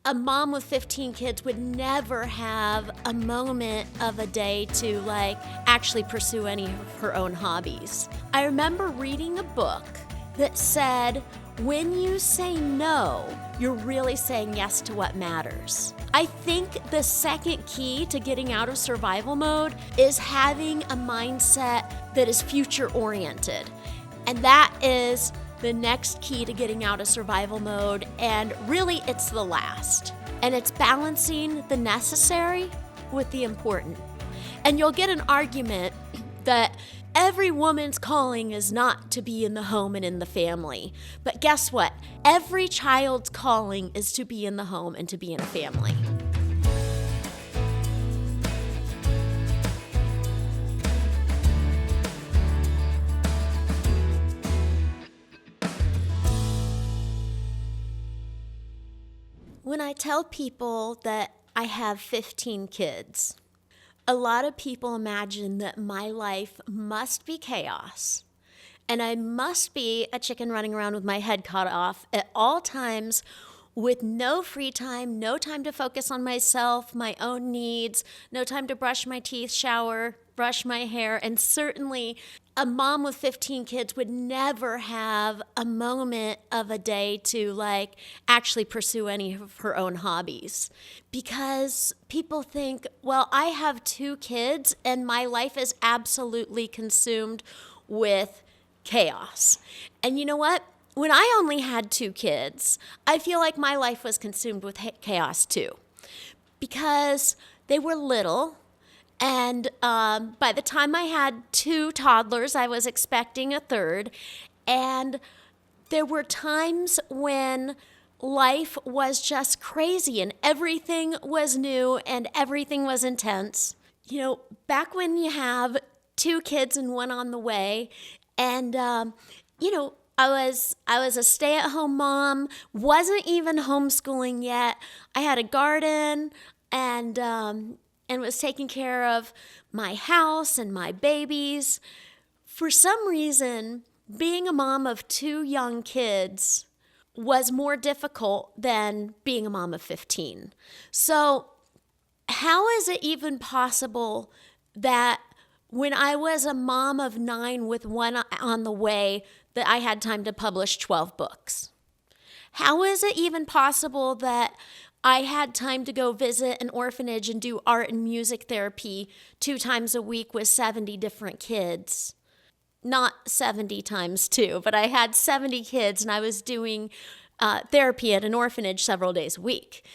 a mom with 15 kids would never have a moment of a day to actually pursue any of her own hobbies. I remember reading a book that said, when you say no, you're really saying yes to what matters. I think the second key to getting out of survival mode is having a mindset that is future oriented. And that is the next key to getting out of survival mode, and really it's the last. And it's balancing the necessary with the important. And you'll get an argument that every woman's calling is not to be in the home and in the family. But guess what? Every child's calling is to be in the home and to be in a family. When I tell people that I have 15 kids, a lot of people imagine that my life must be chaos, and I must be a chicken running around with my head cut off at all times with no free time, no time to focus on myself, my own needs, no time to brush my teeth, shower, brush my hair, and certainly a mom with 15 kids would never have a moment of a day to actually pursue any of her own hobbies, because people think, well, I have 2 kids and my life is absolutely consumed with chaos. And you know what? When I only had 2 kids, I feel like my life was consumed with chaos too, because they were little. And by the time I had 2 toddlers, I was expecting a third. And there were times when life was just crazy and everything was new and everything was intense. You know, back when you have 2 kids and 1 on the way, and, I was a stay-at-home mom, wasn't even homeschooling yet. I had a garden and was taking care of my house and my babies. For some reason, being a mom of 2 young kids was more difficult than being a mom of 15. So how is it even possible that when I was a mom of 9 with 1 on the way, that I had time to publish 12 books? How is it even possible that I had time to go visit an orphanage and do art and music therapy 2 times a week with 70 different kids? Not 70 times 2, but I had 70 kids and I was doing therapy at an orphanage several days a week.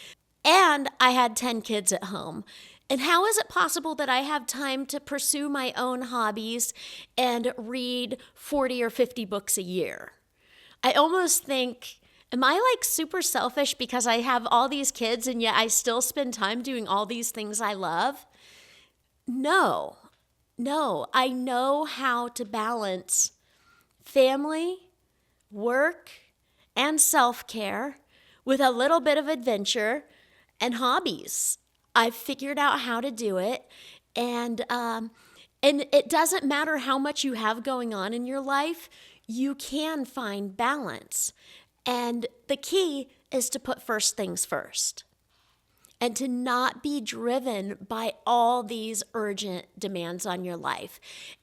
And I had 10 kids at home. And how is it possible that I have time to pursue my own hobbies and read 40 or 50 books a year? I almost think, am I super selfish because I have all these kids and yet I still spend time doing all these things I love? No, I know how to balance family, work, and self-care with a little bit of adventure and hobbies. I've figured out how to do it, and it doesn't matter how much you have going on in your life, you can find balance. And the key is to put first things first and to not be driven by all these urgent demands on your life,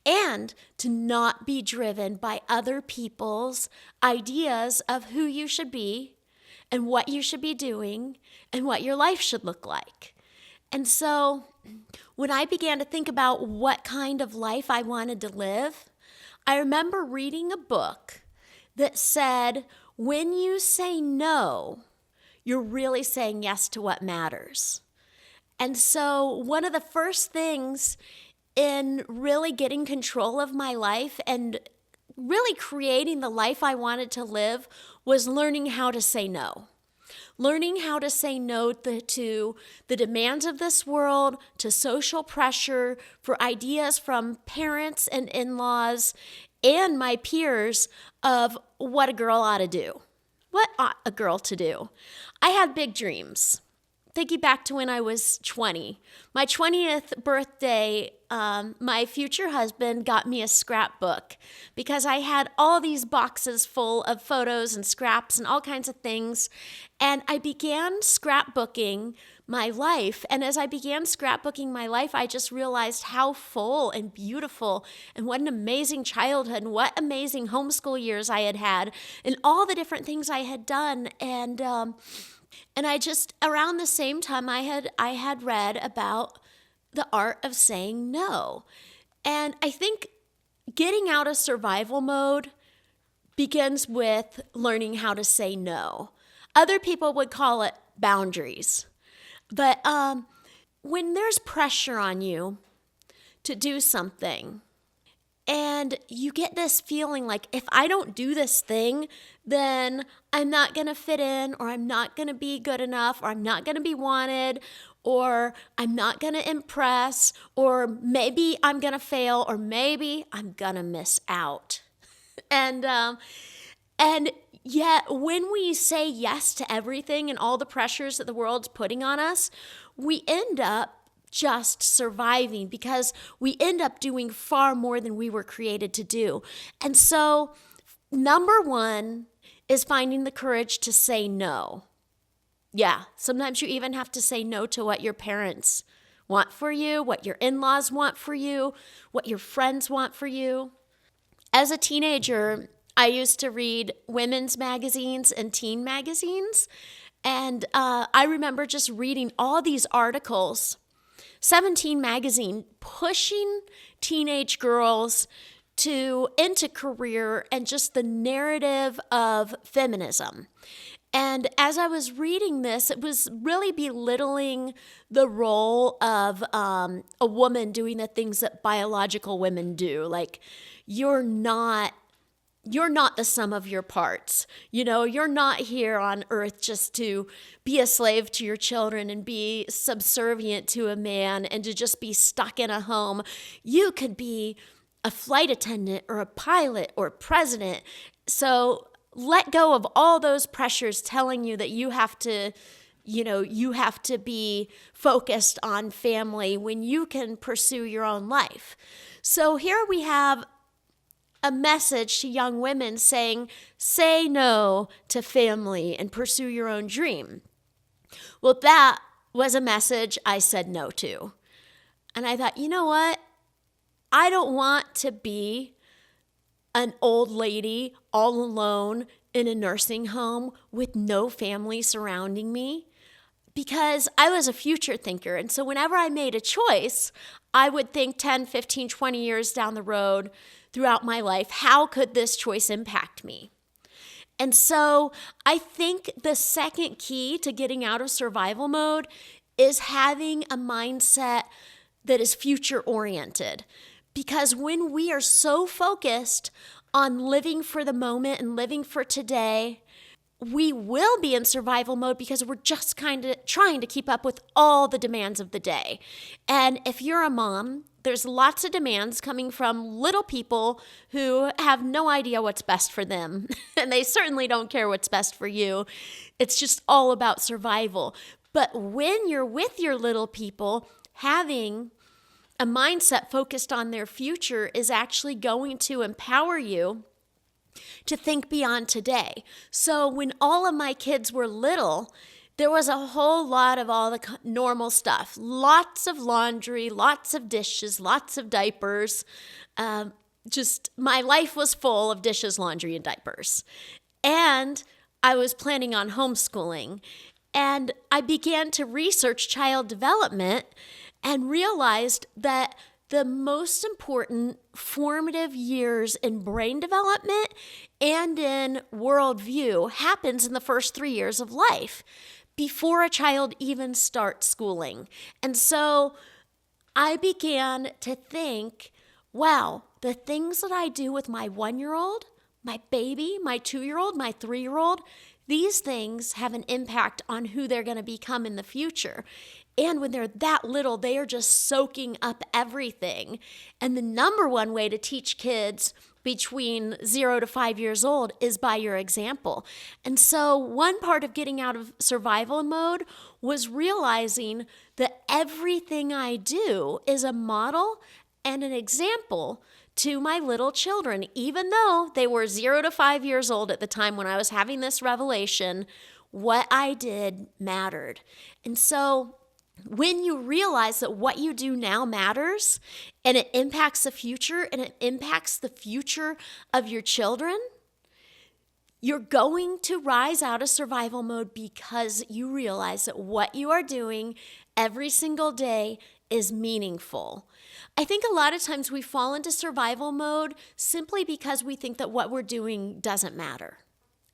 and to not be driven by other people's ideas of who you should be and what you should be doing and what your life should look like. And so when I began to think about what kind of life I wanted to live, I remember reading a book that said, when you say no, you're really saying yes to what matters. And so one of the first things in really getting control of my life and really creating the life I wanted to live was learning how to say no. Learning how to say no to the demands of this world, to social pressure, for ideas from parents and in-laws and my peers of what a girl ought to do. What ought a girl to do? I had big dreams. thinking back to when I was 20. My 20th birthday, my future husband got me a scrapbook because I had all these boxes full of photos and scraps and all kinds of things. And I began scrapbooking my life. And as I began scrapbooking my life, I just realized how full and beautiful and what an amazing childhood and what amazing homeschool years I had had and all the different things I had done. And I just, around the same time, I had read about the art of saying no. And I think getting out of survival mode begins with learning how to say no. Other people would call it boundaries. But when there's pressure on you to do something, and you get this feeling like, if I don't do this thing, then I'm not going to fit in, or I'm not going to be good enough, or I'm not going to be wanted, or I'm not going to impress, or maybe I'm going to fail, or maybe I'm going to miss out. And yet when we say yes to everything and all the pressures that the world's putting on us, we end up just surviving because we end up doing far more than we were created to do. And so, number one is finding the courage to say no. Yeah, sometimes you even have to say no to what your parents want for you, what your in-laws want for you, what your friends want for you. As a teenager, I used to read women's magazines and teen magazines, and I remember just reading all these articles. 17 magazine pushing teenage girls into career and just the narrative of feminism. And as I was reading this, it was really belittling the role of a woman doing the things that biological women do. Like, you're not the sum of your parts. You're not here on earth just to be a slave to your children and be subservient to a man and to just be stuck in a home. You could be a flight attendant or a pilot or president. So let go of all those pressures telling you that you have to be focused on family when you can pursue your own life. So here we have a message to young women saying, say no to family and pursue your own dream. Well, that was a message I said no to. And I thought, you know what? I don't want to be an old lady all alone in a nursing home with no family surrounding me, because I was a future thinker. And so whenever I made a choice, I would think 10, 15, 20 years down the road throughout my life, how could this choice impact me? And so I think the second key to getting out of survival mode is having a mindset that is future oriented. Because when we are so focused on living for the moment and living for today, we will be in survival mode because we're just kind of trying to keep up with all the demands of the day. And if you're a mom, there's lots of demands coming from little people who have no idea what's best for them. And they certainly don't care what's best for you. It's just all about survival. But when you're with your little people, having a mindset focused on their future is actually going to empower you to think beyond today. So when all of my kids were little, there was a whole lot of all the normal stuff. Lots of laundry, lots of dishes, lots of diapers. Just my life was full of dishes, laundry, and diapers. And I was planning on homeschooling. And I began to research child development and realized that the most important formative years in brain development and in worldview happens in the first 3 years of life before a child even starts schooling. And so I began to think, wow, the things that I do with my 1-year-old, my baby, my 2-year-old, my 3-year-old, These things have an impact on who they're going to become in the future. And when they're that little, they are just soaking up everything. And the number one way to teach kids between 0 to 5 years old is by your example. And so one part of getting out of survival mode was realizing that everything I do is a model and an example to my little children, even though they were 0 to 5 years old at the time when I was having this revelation. What I did mattered. And so when you realize that what you do now matters and it impacts the future and it impacts the future of your children, you're going to rise out of survival mode because you realize that what you are doing every single day is meaningful. I think a lot of times we fall into survival mode simply because we think that what we're doing doesn't matter.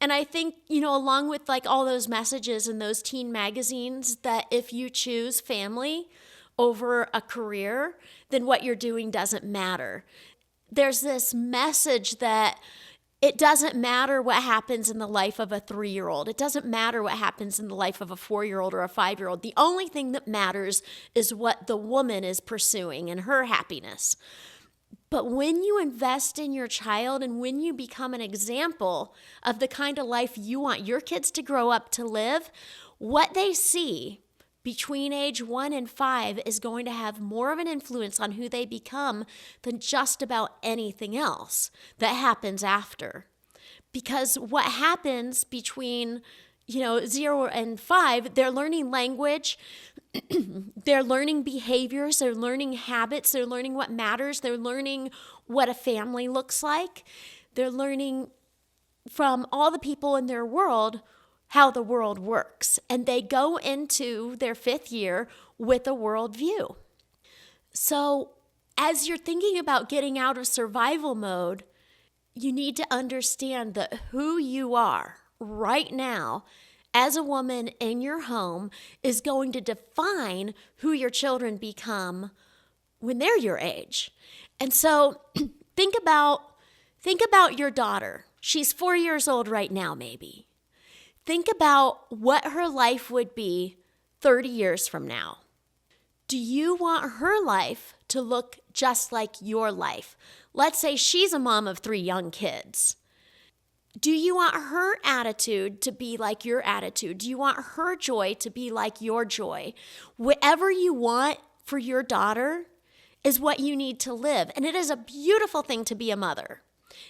And I think, along with like all those messages in those teen magazines, that if you choose family over a career, then what you're doing doesn't matter. There's this message that it doesn't matter what happens in the life of a 3-year-old. It doesn't matter what happens in the life of a 4-year-old or a 5-year-old. The only thing that matters is what the woman is pursuing and her happiness. But when you invest in your child and when you become an example of the kind of life you want your kids to grow up to live, what they see between age 1 and 5 is going to have more of an influence on who they become than just about anything else that happens after. Because what happens between 0 and 5, they're learning language, they're learning behaviors, they're learning habits, they're learning what matters, they're learning what a family looks like, they're learning from all the people in their world how the world works. And they go into their 5th year with a worldview. So as you're thinking about getting out of survival mode, you need to understand that who you are right now as a woman in your home is going to define who your children become when they're your age. And so think about your daughter. She's 4 years old right now, maybe. Think about what her life would be 30 years from now. Do you want her life to look just like your life? Let's say she's a mom of 3 young kids. Do you want her attitude to be like your attitude? Do you want her joy to be like your joy? Whatever you want for your daughter is what you need to live. And it is a beautiful thing to be a mother.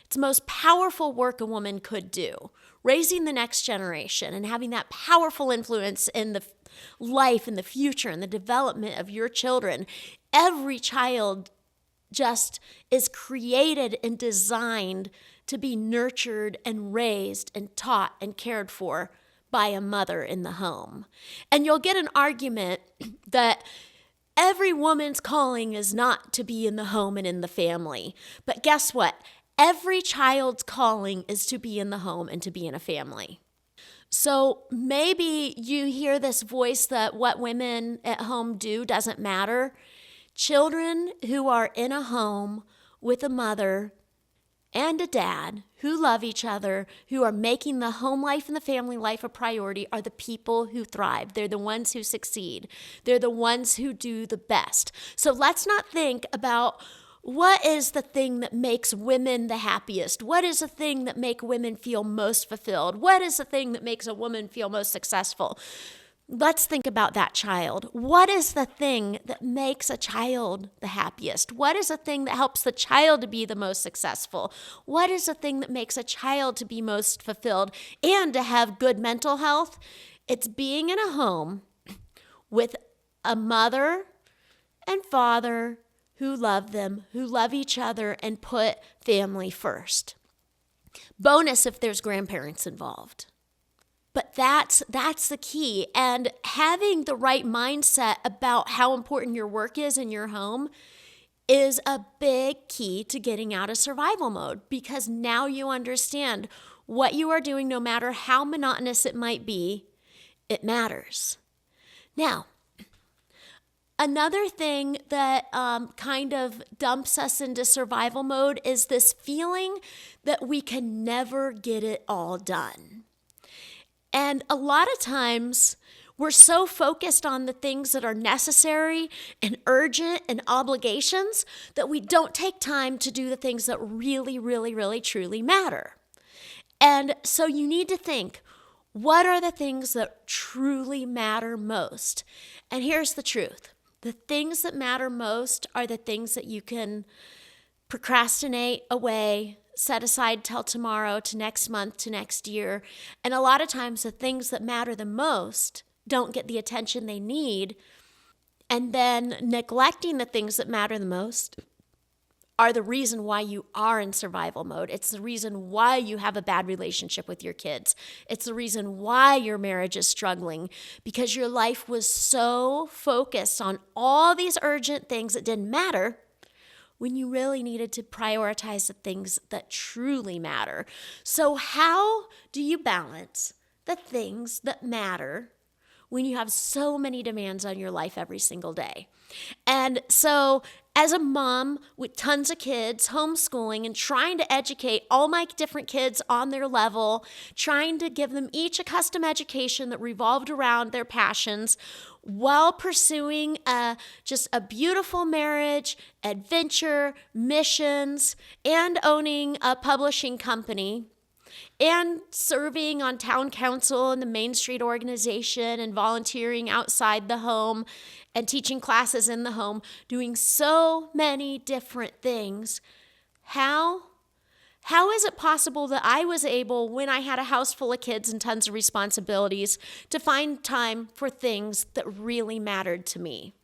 It's the most powerful work a woman could do, raising the next generation and having that powerful influence in the life and the future and the development of your children. Every child just is created and designed to be nurtured and raised and taught and cared for by a mother in the home. And you'll get an argument that every woman's calling is not to be in the home and in the family. But guess what? Every child's calling is to be in the home and to be in a family. So maybe you hear this voice that what women at home do doesn't matter. Children who are in a home with a mother and a dad who love each other, who are making the home life and the family life a priority, are the people who thrive. They're the ones who succeed. They're the ones who do the best. So let's not think about what is the thing that makes women the happiest? What is the thing that makes women feel most fulfilled? What is the thing that makes a woman feel most successful? Let's think about that child. What is the thing that makes a child the happiest? What is the thing that helps the child to be the most successful? What is the thing that makes a child to be most fulfilled and to have good mental health? It's being in a home with a mother and father who love them, who love each other and put family first. Bonus if there's grandparents involved. But that's the key. And having the right mindset about how important your work is in your home is a big key to getting out of survival mode, because now you understand what you are doing, no matter how monotonous it might be, it matters. Now, another thing that kind of dumps us into survival mode is this feeling that we can never get it all done. And a lot of times we're so focused on the things that are necessary and urgent and obligations that we don't take time to do the things that really, really, really, truly matter. And so you need to think, what are the things that truly matter most? And here's the truth. The things that matter most are the things that you can procrastinate away, set aside till tomorrow, to next month, to next year. And a lot of times the things that matter the most don't get the attention they need. And then neglecting the things that matter the most are the reason why you are in survival mode. It's the reason why you have a bad relationship with your kids. It's the reason why your marriage is struggling, because your life was so focused on all these urgent things that didn't matter when you really needed to prioritize the things that truly matter. So how do you balance the things that matter when you have so many demands on your life every single day? And so as a mom with tons of kids, homeschooling and trying to educate all my different kids on their level, trying to give them each a custom education that revolved around their passions while pursuing just a beautiful marriage, adventure, missions, and owning a publishing company, and serving on town council and the Main Street organization and volunteering outside the home and teaching classes in the home, doing so many different things. How is it possible that I was able, when I had a house full of kids and tons of responsibilities, to find time for things that really mattered to me?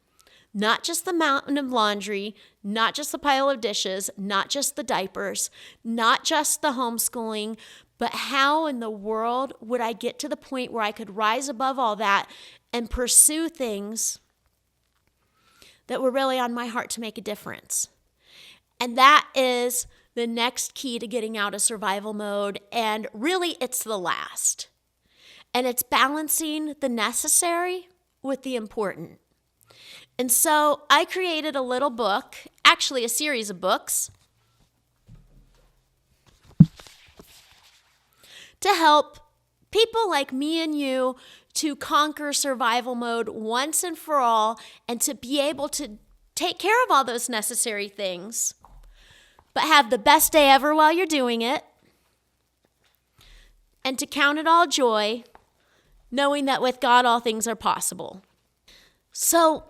Not just the mountain of laundry, not just the pile of dishes, not just the diapers, not just the homeschooling, but how in the world would I get to the point where I could rise above all that and pursue things that were really on my heart to make a difference? And that is the next key to getting out of survival mode. And really, it's the last. And it's balancing the necessary with the important. And so I created a little book, actually a series of books, to help people like me and you to conquer survival mode once and for all, and to be able to take care of all those necessary things, but have the best day ever while you're doing it, and to count it all joy, knowing that with God all things are possible. So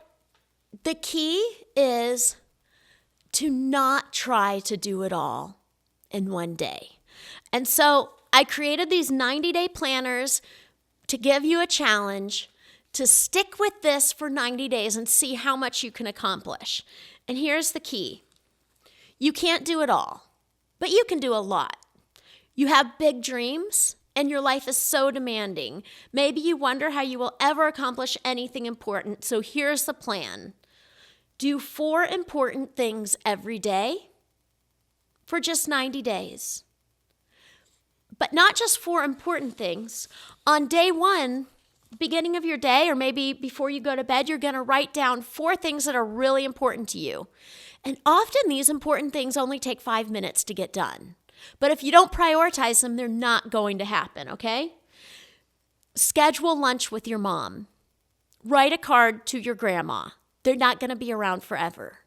the key is to not try to do it all in one day. And so I created these 90-day planners to give you a challenge to stick with this for 90 days and see how much you can accomplish. And here's the key. You can't do it all, but you can do a lot. You have big dreams, and your life is so demanding. Maybe you wonder how you will ever accomplish anything important. So here's the plan. Do 4 important things every day for just 90 days. But not just 4 important things. On day 1, beginning of your day, or maybe before you go to bed, you're going to write down 4 things that are really important to you. And often these important things only take 5 minutes to get done. But if you don't prioritize them, they're not going to happen, okay? Schedule lunch with your mom. Write a card to your grandma. They're not going to be around forever.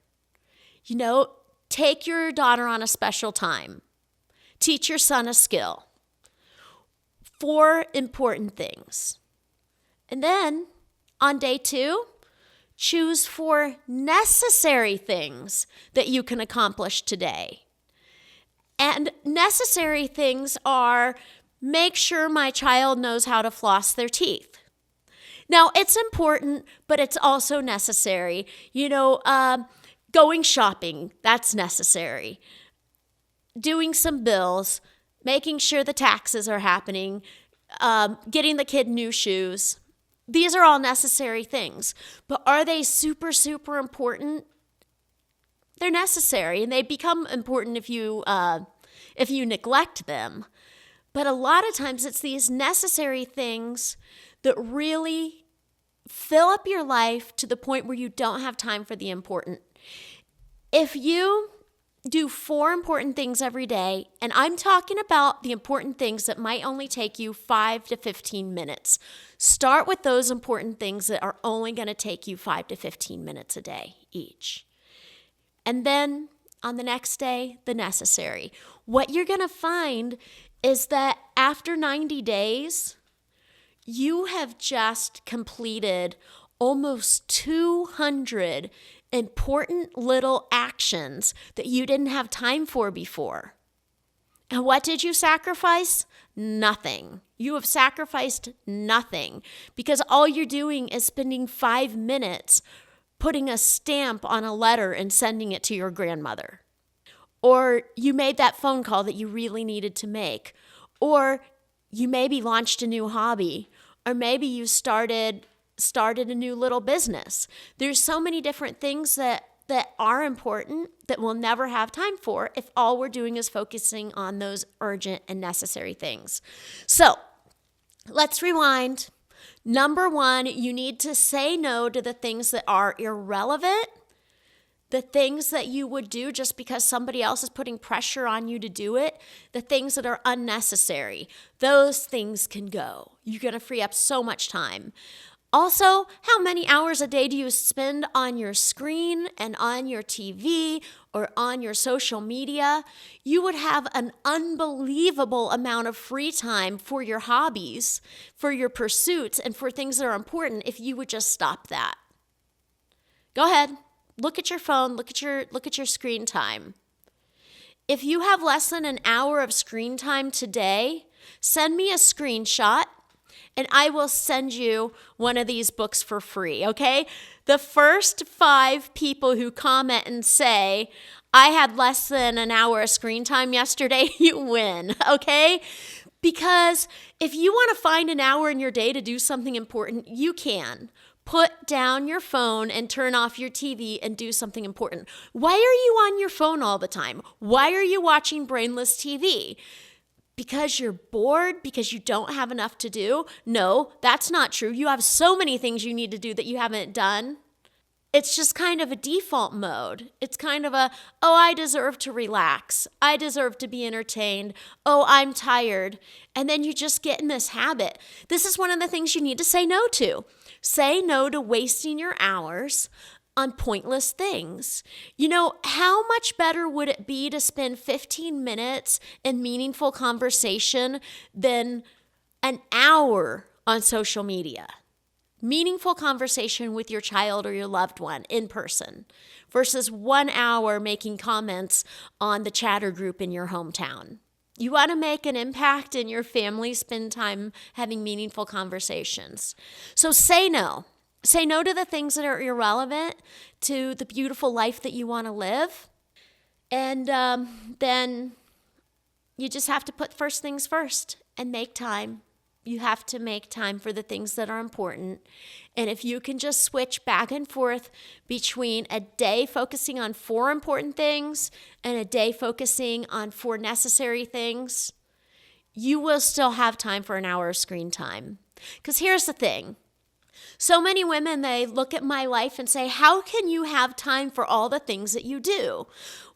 Take your daughter on a special time. Teach your son a skill. 4 important things. And then on day 2, choose 4 necessary things that you can accomplish today. And necessary things are, make sure my child knows how to floss their teeth. Now, it's important, but it's also necessary. Going shopping, that's necessary. Doing some bills, making sure the taxes are happening, getting the kid new shoes. These are all necessary things. But are they super, super important? They're necessary, and they become important if you neglect them. But a lot of times it's these necessary things that really fill up your life to the point where you don't have time for the important. If you do 4 important things every day, and I'm talking about the important things that might only take you 5 to 15 minutes. Start with those important things that are only going to take you 5 to 15 minutes a day each. And then on the next day, the necessary. What you're going to find is that after 90 days, you have just completed almost 200 important little actions that you didn't have time for before. And what did you sacrifice? Nothing. You have sacrificed nothing because all you're doing is spending 5 minutes putting a stamp on a letter and sending it to your grandmother. Or you made that phone call that you really needed to make. Or you maybe launched a new hobby. Or maybe you started a new little business. There's so many different things that are important that we'll never have time for if all we're doing is focusing on those urgent and necessary things. So let's rewind. Number 1, you need to say no to the things that are irrelevant, the things that you would do just because somebody else is putting pressure on you to do it, the things that are unnecessary. Those things can go. You're going to free up so much time. Also, how many hours a day do you spend on your screen and on your TV or on your social media? You would have an unbelievable amount of free time for your hobbies, for your pursuits, and for things that are important if you would just stop that. Go ahead. Look at your phone. Look at your screen time. If you have less than an hour of screen time today, send me a screenshot and I will send you one of these books for free, okay? The first 5 people who comment and say, I had less than an hour of screen time yesterday, you win, okay? Because if you want to find an hour in your day to do something important, you can. Put down your phone and turn off your TV and do something important. Why are you on your phone all the time? Why are you watching brainless TV? Because you're bored? Because you don't have enough to do? No, that's not true. You have so many things you need to do that you haven't done. It's just kind of a default mode. It's kind of I deserve to relax. I deserve to be entertained. Oh, I'm tired. And then you just get in this habit. This is one of the things you need to say no to. Say no to wasting your hours on pointless things. You know, how much better would it be to spend 15 minutes in meaningful conversation than an hour on social media? Meaningful conversation with your child or your loved one in person versus 1 hour making comments on the chatter group in your hometown. You want to make an impact in your family, spend time having meaningful conversations. So say no. Say no to the things that are irrelevant to the beautiful life that you want to live. And then you just have to put first things first and make time. You have to make time for the things that are important. And if you can just switch back and forth between a day focusing on 4 important things and a day focusing on 4 necessary things, you will still have time for an hour of screen time. Because here's the thing. So many women, they look at my life and say, how can you have time for all the things that you do?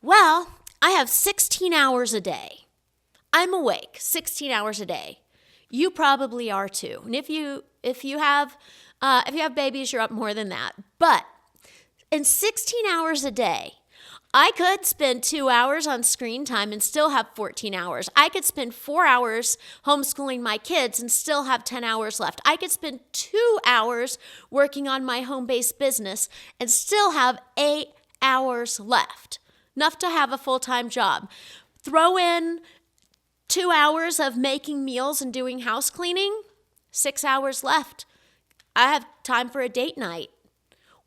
Well, I have 16 hours a day. I'm awake 16 hours a day. You probably are too. And if you have babies, you're up more than that. But in 16 hours a day, I could spend 2 hours on screen time and still have 14 hours. I could spend 4 hours homeschooling my kids and still have 10 hours left. I could spend 2 hours working on my home-based business and still have 8 hours left. Enough to have a full-time job. Throw in 2 hours of making meals and doing house cleaning, 6 hours left. I have time for a date night.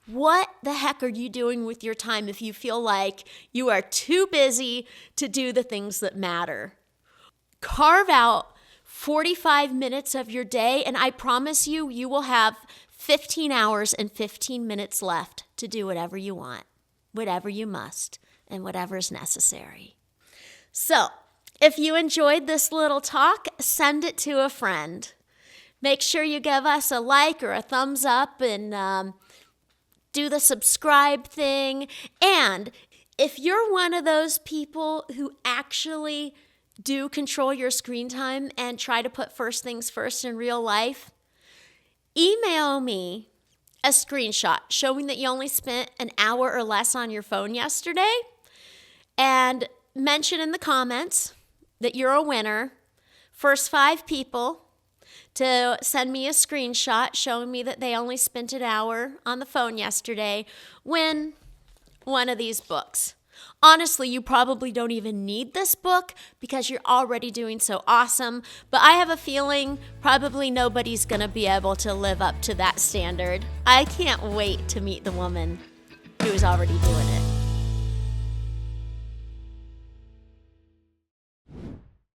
What the heck are you doing with your time if you feel like you are too busy to do the things that matter? Carve out 45 minutes of your day, and I promise you, you will have 15 hours and 15 minutes left to do whatever you want, whatever you must, and whatever is necessary. So, if you enjoyed this little talk, send it to a friend. Make sure you give us a like or a thumbs up and do the subscribe thing. And If you're one of those people who actually do control your screen time and try to put first things first in real life, email me a screenshot showing that you only spent an hour or less on your phone yesterday, and mention in the comments that you're a winner. First 5 people to send me a screenshot showing me that they only spent an hour on the phone yesterday win one of these books. Honestly, you probably don't even need this book because you're already doing so awesome, but I have a feeling probably nobody's going to be able to live up to that standard. I can't wait to meet the woman who is already doing it.